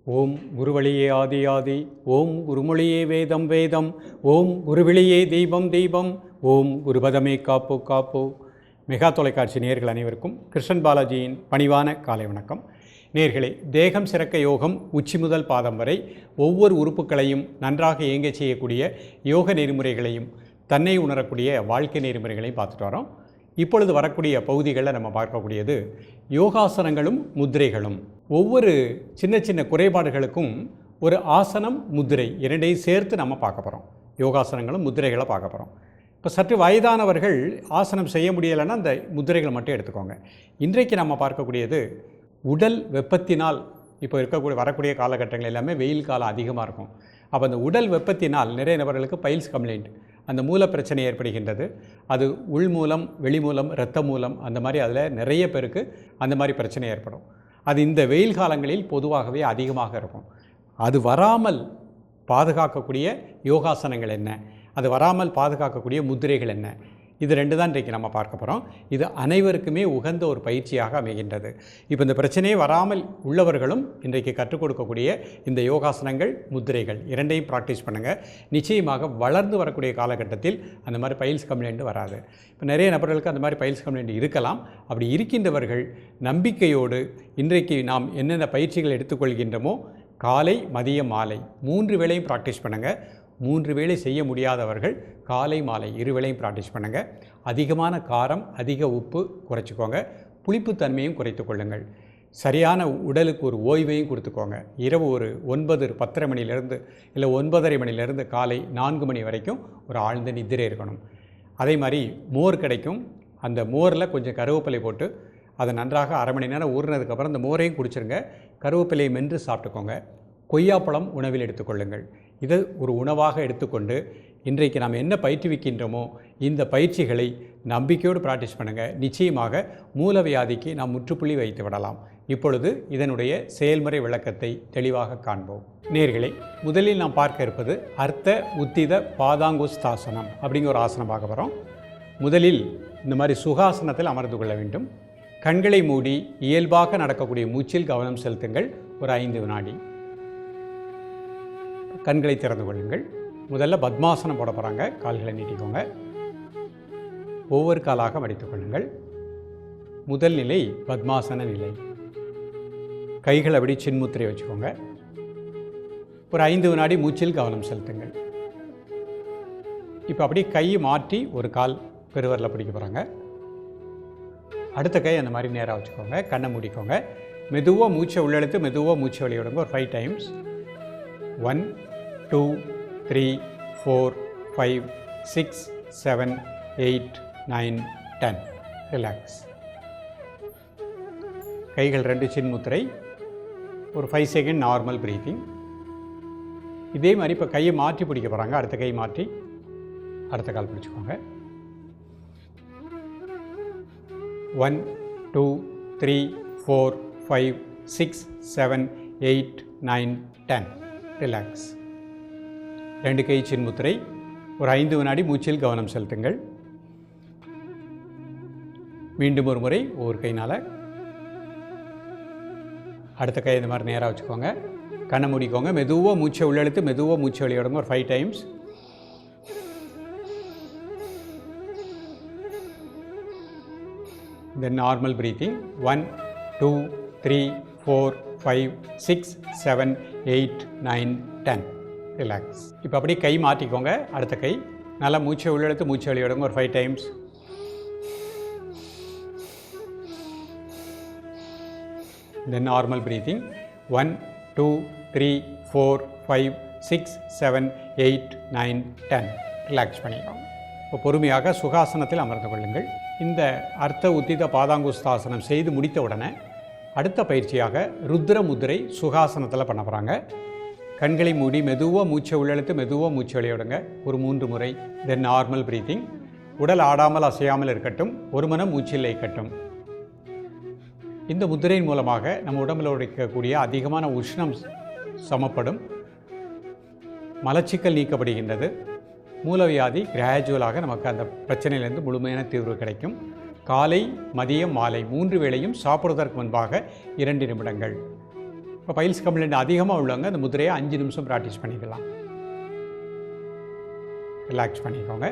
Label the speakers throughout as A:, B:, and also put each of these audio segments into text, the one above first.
A: ஓம் குருவழியே ஆதி ஆதி, ஓம் குருமொழியே வேதம் வேதம், ஓம் குருவிழியே தெய்வம் தெய்வம், ஓம் குருபதமே காப்போ காப்போ. மெகா தொலைக்காட்சி நேயர்கள் அனைவருக்கும் கிருஷ்ணன் பாலாஜியின் பணிவான காலை வணக்கம். நேயர்களே, தேகம் சிறக்க யோகம் உச்சி முதல் பாதம் வரை ஒவ்வொரு உறுப்புகளையும் நன்றாக இயங்க செய்யக்கூடிய யோக நெறிமுறைகளையும் தன்னை உணரக்கூடிய வாழ்க்கை நெறிமுறைகளையும் பார்த்துட்டு வரோம். இப்பொழுது வரக்கூடிய பகுதிகளில் நம்ம பார்க்கக்கூடியது யோகாசனங்களும் முத்திரைகளும். ஒவ்வொரு சின்ன சின்ன குறைபாடுகளுக்கும் ஒரு ஆசனம் முத்திரை இரண்டையும் சேர்த்து நம்ம பார்க்க போகிறோம். யோகாசனங்களும் முத்திரைகளை பார்க்க போகிறோம். இப்போ சற்று வயதானவர்கள் ஆசனம் செய்ய முடியலைன்னா அந்த முத்திரைகளை மட்டும் எடுத்துக்கோங்க. இன்றைக்கு நம்ம பார்க்கக்கூடியது உடல் வெப்பத்தினால், இப்போ வரக்கூடிய காலகட்டங்கள் எல்லாமே வெயில் காலம் அதிகமாக இருக்கும். அப்போ அந்த உடல் வெப்பத்தினால் நிறைய நபர்களுக்கு பைல்ஸ் கம்ப்ளைண்ட், அந்த மூல பிரச்சனை ஏற்படுகின்றது. அது உள் மூலம், வெளி மூலம், இரத்த மூலம், அந்த மாதிரி அதில் நிறைய பேருக்கு அந்த மாதிரி பிரச்சனை ஏற்படும். அது இந்த வெயில் காலங்களில் பொதுவாகவே அதிகமாக இருக்கும். அது வராமல் பாதுகாக்கக்கூடிய யோகாசனங்கள் என்ன, அது வராமல் பாதுகாக்கக்கூடிய முத்திரைகள் என்ன, இது ரெண்டு தான் இன்றைக்கு நம்ம பார்க்க போகிறோம். இது அனைவருக்குமே உகந்த ஒரு பயிற்சியாக அமைகின்றது. இப்போ இந்த பிரச்சனையே வராமல் உள்ளவர்களும் இன்றைக்கு கற்றுக் கொடுக்கக்கூடிய இந்த யோகாசனங்கள் முத்திரைகள் இரண்டையும் ப்ராக்டிஸ் பண்ணுங்கள். நிச்சயமாக வளர்ந்து வரக்கூடிய காலகட்டத்தில் அந்த மாதிரி பைல்ஸ் கம்ப்ளைண்ட் வராது. இப்போ நிறைய நபர்களுக்கு அந்த மாதிரி பைல்ஸ் கம்ப்ளைண்ட் இருக்கலாம். அப்படி இருக்கின்றவர்கள் நம்பிக்கையோடு இன்றைக்கு நாம் என்னென்ன பயிற்சிகள் எடுத்துக்கொள்கின்றோமோ காலை மதியம் மாலை 3 வேளையும் ப்ராக்டிஸ் பண்ணுங்கள். 3 வேளை செய்ய முடியாதவர்கள் காலை மாலை 2 வேளையும் ப்ராக்டிஸ் பண்ணுங்கள். அதிகமான காரம், அதிக உப்பு குறைச்சிக்கோங்க. புளிப்புத்தன்மையும் குறைத்து கொள்ளுங்கள். சரியான உடலுக்கு ஒரு ஓய்வையும் கொடுத்துக்கோங்க. இரவு ஒரு 9-10 மணிலேருந்து இல்லை 9:30 மணிலேருந்து காலை 4 மணி வரைக்கும் ஒரு ஆழ்ந்த நித்திரை இருக்கணும். அதே மாதிரி மோர் கிடைக்கும். அந்த மோரில் கொஞ்சம் கருவேப்பிலை போட்டு அதை நன்றாக அரை மணி நேரம் ஊறினதுக்கப்புறம் அந்த மோரையும் குடிச்சிருங்க. கருவேப்பிலையை மென்று சாப்பிட்டுக்கோங்க. கொய்யாப்பழம் உணவில் எடுத்துக்கொள்ளுங்கள். இதை ஒரு உணவாக எடுத்துக்கொண்டு இன்றைக்கு நாம் என்ன பயிற்றுவிக்கின்றோமோ இந்த பயிற்சிகளை நம்பிக்கையோடு ப்ராக்டிஸ் பண்ணுங்கள். நிச்சயமாக மூலவியாதிக்கு நாம் முற்றுப்புள்ளி வைத்து விடலாம். இப்பொழுது இதனுடைய செயல்முறை விளக்கத்தை தெளிவாக காண்போம். நேயர்களே, முதலில் நாம் பார்க்க இருப்பது அர்த்த உத்தித பாதாங்குஸ்தாசனம் அப்படிங்கிற ஒரு ஆசனம் பார்க்க போகிறோம். முதலில் இந்த மாதிரி சுகாசனத்தில் அமர்ந்து கொள்ள வேண்டும். கண்களை மூடி இயல்பாக நடக்கக்கூடிய மூச்சில் கவனம் செலுத்துங்கள். ஒரு 5 வினாடி. கண்களை திறந்து கொள்ளுங்கள். முதல்ல பத்மாசனம் போட போகிறாங்க. கால்களை நீட்டிக்கோங்க. ஒவ்வொரு காலாக மடித்துக் கொள்ளுங்கள். முதல் நிலை பத்மாசன நிலை. கைகள் அப்படி சின்முத்திரை வச்சுக்கோங்க. ஒரு 5 வினாடி மூச்சில் கவனம் செலுத்துங்கள். இப்போ அப்படி கையை மாற்றி ஒரு கால் பெருவரில் பிடிக்க போகிறாங்க. அடுத்த கை அந்த மாதிரி நேராக வச்சுக்கோங்க. கண்ணை மூடிக்கோங்க. மெதுவாக மூச்சை உள்ளெழுத்து மெதுவாக மூச்சை வெளியிடுங்க. ஒரு 5 டைம்ஸ். 1 2 3 4 5 6 7 8 9 10. ரிலாக்ஸ். கைகள் 2 சின்முத்திரை. ஒரு 5 செகண்ட் நார்மல் ப்ரீத்திங். இதே மாதிரி இப்போ கையை மாற்றி பிடிக்க போகிறாங்க. அடுத்த கை மாற்றி அடுத்த கால் பிடிச்சிக்கோங்க. 1 2 3 4 5 6 7 8 9 10. ரிலாக்ஸ். 2 கை சின்முத்திரை. ஒரு 5 வினாடி மூச்சில் கவனம் செலுத்துங்கள். மீண்டும் ஒரு முறை ஒவ்வொரு கையினால். அடுத்த கை இந்த மாதிரி நேராக வச்சுக்கோங்க. கண்ணை மூடிக்கோங்க. மெதுவாக மூச்சை உள்ளெழுத்து மெதுவாக மூச்சை வெளியிடுங்க. ஒரு 5 டைம்ஸ். தென் நார்மல் ப்ரீத்திங். 1 2 3 4 5 6 7 8 9 10. ரிலாக்ஸ். இப்போ அப்படியே கை மாற்றிக்கோங்க. அடுத்த கை நல்லா மூச்சை உள்ளெடுத்து மூச்சை வெளியிடுங்க. ஒரு 5 டைம்ஸ். தென் நார்மல் ப்ரீத்திங். 1 2 3 4 5 6 7 8 9 10. ரிலாக்ஸ் பண்ணிக்கோங்க. இப்போ பொறுமையாக சுகாசனத்தில் அமர்ந்து கொள்ளுங்கள். இந்த அர்த்த உத்தித பாதாங்குஸ்தாசனம் செய்து முடித்த உடனே அடுத்த பயிற்சியாக ருத்ர முத்திரை சுகாசனத்தில் பண்ண போகிறாங்க. கண்களை மூடி மெதுவாக மூச்சை உள்ளெழுத்து மெதுவாக மூச்சை வெளியிடுங்க. ஒரு 3 முறை. தென் நார்மல் ப்ரீத்திங். உடல் ஆடாமல் அசையாமல் இருக்கட்டும். ஒரு மனம் மூச்சில் இருக்கட்டும். இந்த முத்திரையின் மூலமாக நம்ம உடம்பில் இருக்கக்கூடிய அதிகமான உஷ்ணம் சமப்படும். மலச்சிக்கல் நீக்கப்படுகின்றது. மூலவியாதி கிராஜுவலாக நமக்கு அந்த பிரச்சனையிலேருந்து முழுமையான தீர்வு கிடைக்கும். காலை மதியம் மாலை 3 வேளையும் சாப்பிடுவதற்கு முன்பாக 2 நிமிடங்கள் இப்போ பைல்ஸ் கம்ப்ளைண்ட் அதிகமாக உள்ளவங்க அந்த முத்திரையை 5 நிமிஷம் ப்ராக்டிஸ் பண்ணிக்கலாம். ரிலாக்ஸ் பண்ணிக்கோங்க.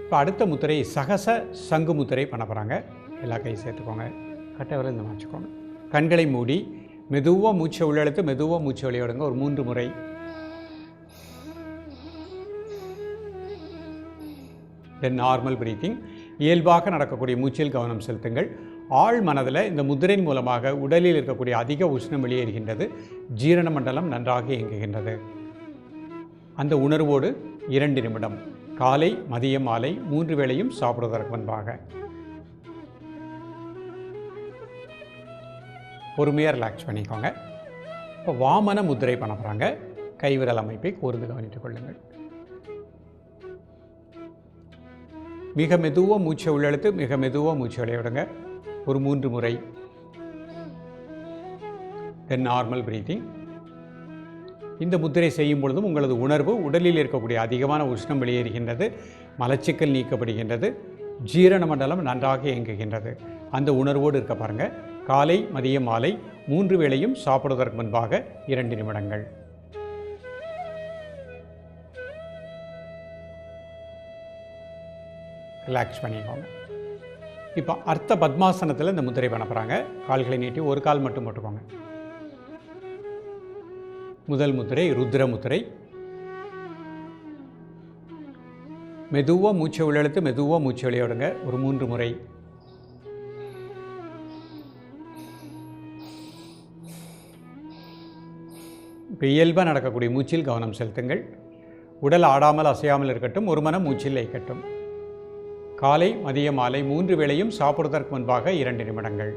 A: இப்போ அடுத்த முத்திரை சகச சங்கு முத்திரை பண்ண போகிறாங்க. எல்லா கையும் சேர்த்துக்கோங்க. கட்டை வரை இந்த வச்சுக்கோங்க. கண்களை மூடி மெதுவாக மூச்சை உள்ளெழுத்து மெதுவாக மூச்சை வெளியிடுங்க. ஒரு 3 முறை. தென் நார்மல் பிரீத்திங். இயல்பாக நடக்கக்கூடிய மூச்சில் கவனம் செலுத்துங்கள். ஆழ் மனதில் இந்த முத்திரையின் மூலமாக உடலில் இருக்கக்கூடிய அதிக உஷ்ணம் வெளியேறுகின்றது. ஜீரண மண்டலம் நன்றாக இயங்குகின்றது. அந்த உணர்வோடு 2 நிமிடம் காலை மதியம் மாலை 3 வேளையும் சாப்பிடுவதற்கு முன்பாக பொறுமையாக ரிலாக்ஸ் பண்ணிக்கோங்க. இப்போ வாமன முத்திரை பண்ண போகிறாங்க. கைவிரல் அமைப்பை கூர்ந்து கவனித்துக் கொள்ளுங்கள். மிக மெதுவாக மூச்சை உள்ளெழுத்து மிக மெதுவாக மூச்சை வெளியிடுங்க. ஒரு 3 முறை. தென் நார்மல் பிரீத்திங். இந்த முத்திரை செய்யும் பொழுதும் உங்களது உணர்வு உடலில் இருக்கக்கூடிய அதிகமான உஷ்ணம் வெளியேறுகின்றது. மலச்சிக்கல் நீக்கப்படுகின்றது. ஜீரண மண்டலம் நன்றாக இயங்குகின்றது. அந்த உணர்வோடு இருக்க பாருங்கள். காலை மதியம் மாலை 3 வேளையும் சாப்பிடுவதற்கு முன்பாக 2 நிமிடங்கள். ரிலாக்ஸ் பண்ணிக்கோங்க. இப்போ அர்த்த பத்மாசனத்தில் இந்த முத்திரை பண்ண போகிறாங்க. கால்களை நீட்டி ஒரு கால் மட்டும் போட்டுக்கோங்க. முதல் முத்திரை ருத்ர முத்திரை. மெதுவாக மூச்சை உள்ளெழுத்து மெதுவாக மூச்சை வெளியிடுங்க. ஒரு 3 முறை. இப்போ இயல்பாக நடக்கக்கூடிய மூச்சில் கவனம் செலுத்துங்கள். உடல் ஆடாமல் அசையாமல் இருக்கட்டும். ஒரு மனம் மூச்சில் லயிக்கட்டும். காலை மதியம் மாலை 3 வேளையும் சாப்பிடுவதற்கு முன்பாக 2 நிமிடங்கள்.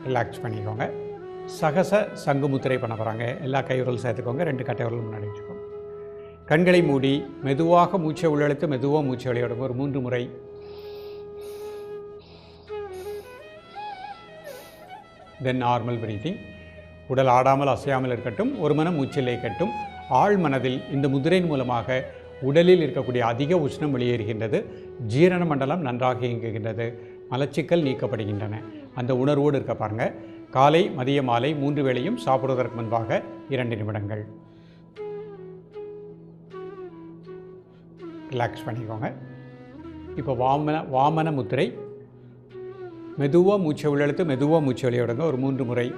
A: ரிலாக்ஸ் பண்ணிக்கோங்க. சகச சங்கு முத்திரை பண்ண போகிறாங்க. எல்லா கைவிரலும் சேர்த்துக்கோங்க. 2 கட்டை விரலும் முன்னாடி வச்சுக்கோங்க. கண்களை மூடி மெதுவாக மூச்சை உள்ளெழுத்து மெதுவாக மூச்சை வெளியிடுங்க. ஒரு 3 முறை. தென் நார்மல் பிரீத்திங். உடல் ஆடாமல் அசையாமல் இருக்கட்டும். ஒரு மனம் மூச்சில் லயிக்கட்டும். ஆழ் மனதில் இந்த முத்திரையின் மூலமாக உடலில் இருக்கக்கூடிய அதிக உஷ்ணம் வெளியேறுகின்றது. ஜீரண மண்டலம் நன்றாக இயங்குகின்றது. மலச்சிக்கல் நீக்கப்படுகின்றன. அந்த உணர்வோடு இருக்க பாருங்கள். காலை மதிய மாலை 3 வேளையும் சாப்பிடுவதற்கு முன்பாக 2 நிமிடங்கள். ரிலாக்ஸ் பண்ணிக்கோங்க. இப்போ வாமன முத்திரை. மெதுவாக மூச்சை உள்ளெழுத்து மெதுவாக மூச்சை வெளியிடுங்க. ஒரு 3 முறை.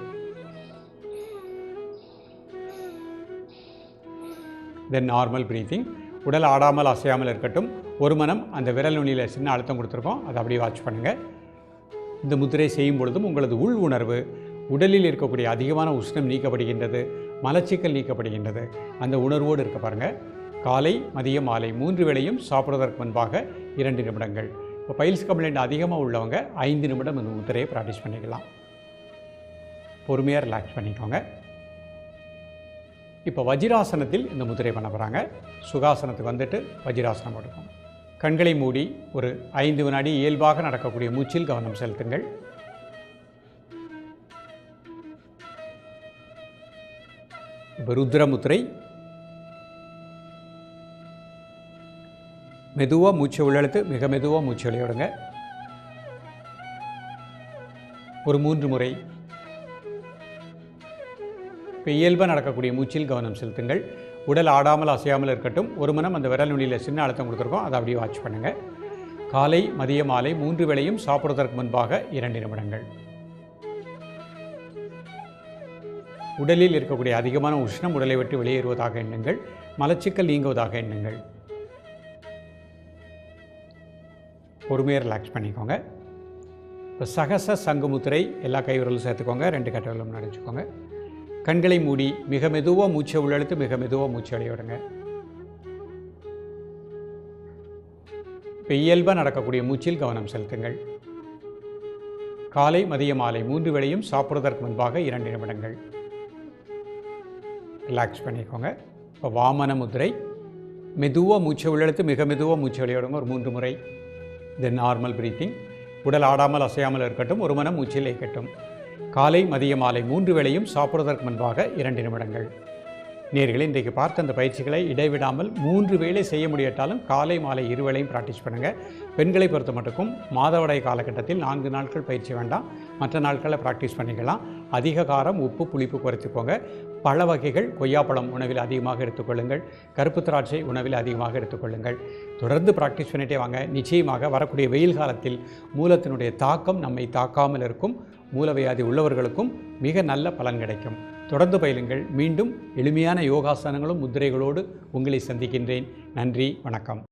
A: தென் நார்மல் பிரீத்திங். உடல் ஆடாமல் அசையாமல் இருக்கட்டும். ஒரு மனம் அந்த விரல் நுனியில் சின்ன அழுத்தம் கொடுத்துருக்கோம். அதை அப்படியே வாட்ச் பண்ணுங்கள். இந்த முத்திரை செய்யும் பொழுதும் உங்களது உள் உணர்வு உடலில் இருக்கக்கூடிய அதிகமான உஷ்ணம் நீக்கப்படுகின்றது. மலச்சிக்கல் நீக்கப்படுகின்றது. அந்த உணர்வோடு இருக்க பாருங்கள். காலை மதியம் மாலை 3 வேளையும் சாப்பிடுவதற்கு முன்பாக 2 நிமிடங்கள். இப்போ பைல்ஸ் கம்ப்ளைண்ட் அதிகமாக உள்ளவங்க 5 நிமிடம் இந்த முத்திரையை ப்ராக்டிஸ் பண்ணிக்கலாம். பொறுமையாக ரிலாக்ஸ் பண்ணிக்கோங்க. இப்போ வஜ்ராசனத்தில் இந்த முத்திரை பண்ண போகிறாங்க. சுகாசனத்துக்கு வந்துட்டு வஜ்ராசனம் போட்டுக்கோங்க. கண்களை மூடி ஒரு 5 வினாடி இயல்பாக நடக்கக்கூடிய மூச்சில் கவனம் செலுத்துங்கள். இப்போ ருத்ர முத்திரை. மெதுவாக மூச்சை உள்ளெழுத்து மிக மெதுவாக மூச்சை வெளியிடுங்க. ஒரு 3 முறை. இப்போ இயல்பாக நடக்கக்கூடிய மூச்சில் கவனம் செலுத்துங்கள். உடல் ஆடாமல் அசையாமல் இருக்கட்டும். ஒரு மனம் அந்த விரல் நுனியில் சின்ன அழுத்தம் கொடுத்துருக்கோம். அதை அப்படியே வாட்ச் பண்ணுங்கள். காலை மதிய மாலை 3 வேளையும் சாப்பிடுவதற்கு முன்பாக 2 நிமிடங்கள். உடலில் இருக்கக்கூடிய அதிகமான உஷ்ணம் உடலை விட்டு வெளியேறுவதாக எண்ணுங்கள். மலச்சிக்கல் நீங்குவதாக எண்ணுங்கள். பொறுமையாக ரிலாக்ஸ் பண்ணிக்கோங்க. இப்போ சகச சங்கு முத்திரை. எல்லா கைவிரலும் சேர்த்துக்கோங்க. 2 கட்டை விரலும் முன்னாடி வச்சுக்கோங்க. கண்களை மூடி மிக மெதுவாக மூச்சை உள்ளெழுத்து மிக மெதுவாக மூச்சை வெளியிடுங்க. இப்போ இயல்பாக நடக்கக்கூடிய மூச்சில் கவனம் செலுத்துங்கள். காலை மதிய மாலை 3 வேளையும் சாப்பிடுவதற்கு முன்பாக 2 நிமிடங்கள். ரிலாக்ஸ் பண்ணிக்கோங்க. இப்போ வாமன முத்திரை. மெதுவாக மூச்சை உள்ளெழுத்து மிக மெதுவாக மூச்சை வெளியிடுங்க. ஒரு 3 முறை. தென் நார்மல் பிரீத்திங். உடல் ஆடாமல் அசையாமல் இருக்கட்டும். ஒரு மனம் மூச்சில் லயிக்கட்டும். காலை மதிய மாலை 3 வேளையும் சாப்பிடுவதற்கு முன்பாக 2 நிமிடங்கள். நேயர்களே, இன்றைக்கு பார்த்த அந்த பயிற்சிகளை இடைவிடாமல் 3 வேளை செய்ய முடியாட்டாலும் காலை மாலை 2 வேளையும் ப்ராக்டிஸ் பண்ணுங்கள். பெண்களை பொறுத்த மட்டுக்கும் மாதவிடாய் காலகட்டத்தில் 4 நாட்கள் பயிற்சி வேண்டாம். மற்ற நாட்களில் ப்ராக்டிஸ் பண்ணிக்கலாம். அதிக காரம், உப்பு, புளிப்பு குறைத்துக்கோங்க. பழ வகைகள், கொய்யாப்பழம் உணவில் அதிகமாக எடுத்துக்கொள்ளுங்கள். கருப்பு திராட்சை உணவில் அதிகமாக எடுத்துக்கொள்ளுங்கள். தொடர்ந்து ப்ராக்டிஸ் பண்ணிகிட்டே வாங்க. நிச்சயமாக வரக்கூடிய வெயில் காலத்தில் மூலத்தினுடைய தாக்கம் நம்மை தாக்காமல் இருக்கும். மூலவியாதி உள்ளவர்களுக்கும் மிக நல்ல பலன் கிடைக்கும். தொடர்ந்து பயிலுங்கள். மீண்டும் எளிமையான யோகாசனங்களும் முத்திரைகளோடு உங்களை சந்திக்கின்றேன். நன்றி, வணக்கம்.